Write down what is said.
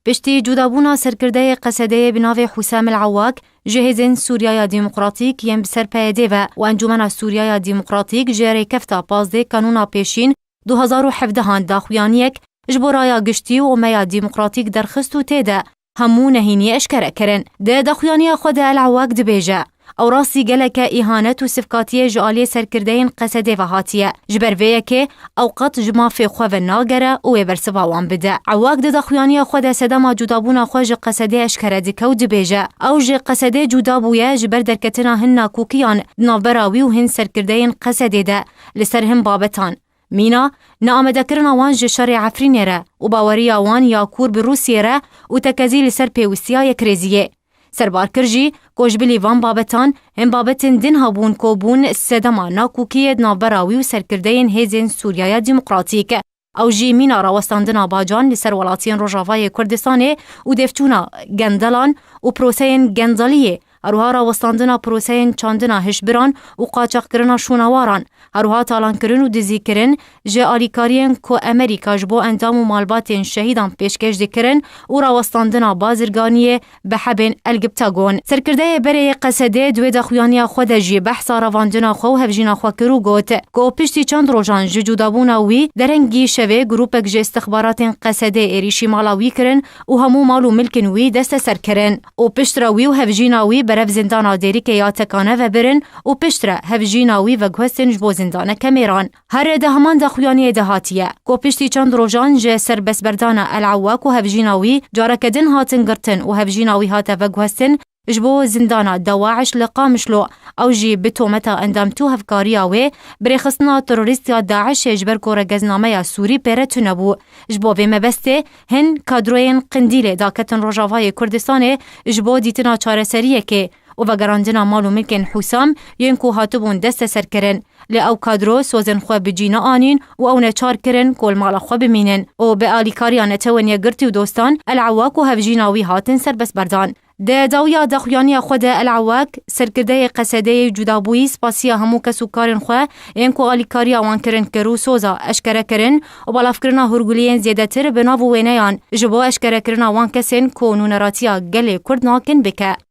پشتی جودابونا سرکرده قصده بناو حسام العواق جهزن سوریای دموکراتیک یم بسر پیده و انجمن سوریای دموکراتیک جری کفتا 15 کانونا پیشین 2017 داخویانیک جبرایا گشتی و امیا دموکراتیک درخست و تیده همو نهینی اشکره کرن. ده داخویانی خود العواق دبیجه او راستی گلک ایهانت و صفقاتی جعالی سرکردین قصده و هاتیه جبر ویه که اوقات جمافی خواه ناگره و برسواوان بده. عواق ده داخویانی خود سدما جدابونا خواه قصده اشکره دکه و دبیجه او قصده جدابویه جبر درکتنا هن ناکوکیان نابراوی و هن سرکردین قصده ده لسر هم بابتان مینا نامده کرنا وان جشار عفرینه را و باوری وان یا کور به روسیه را و تکزیل سر پیوستیای کریزیه. سربار کرجی کوجبلی وان بابتان هم بابتن دن هابون کوبون سدما ناکوکی نابراوی و سرکردین هیزن سوریای دموکراتیک او جی مینا راوستاندنا باجان لسر ولاتین روژاوای کردستانه و دفتونا گندلان و پروسین گندالیه هروها راوستاندنا پروسین چاندنا هشبران و قاچاق کرنا شونواران هروها تالان کرن و دزی کرن جه آلیکارین که امریکا جبو اندام و مالباتین شهیدان پیشکش دکرن و راوستاندنا بازرگانیه به حبین الگبتاگون. سرکرده بره قصده دوی دخویانی خود جی بحثا رواندنا خو هفجینا خوا کرو گوت که پشتی چند روژان جدابونا وی درنگی شوه گروپک جه استخبارات قصده ایریشی مالاوی کرن و همو مالو ملکن وی دست سر کرن و پشتراوی و هفجیناوی برف زندانا دیریک یا تکانه و برن و پشتره هفجیناوی و گوستن جبو زندانه کمیران. هر ده همان دخویانی دهاتیه که پشتی چند روژان جه سر بسبردان العواق و هفجیناوی جارکدن هاتن گرتن و هفجیناوی هاته و گوستن جبو زندانا دواعش لقامشلو او جی بتومتا اندامتو هفکاریاوی برخصنا تروریستی داعش جبر کور گزنامه سوری پیرتو نبو جبو به مبسته هن کادروین قندیل داکتن روژاوای کردستانه جبو دیتنا چارسریه که و وگراندنا مالو ملکن حسام ینکو هاتبون دست سر کرن لی او کادرو سوزن خواه بجینا آنین و او نچار کرن کل مالا خواه بمینن و به آلیکاریان نتوان یگرتی و دوستان العواق و هفجیناوی هاتن سر بس بردان. ده داویا دخویانی خود العواق سرکرده قصده جدابوی سپاسیا همو کسو کارن خواه اینکو آلیکاری آوان کرن کرو سوزا اشکره کرن و بالاف کرنا هرگولین زیده تر بناو وینیان جبو اشکره کرنا وان کسین که نونراتیا گل کرد ناکن بکه.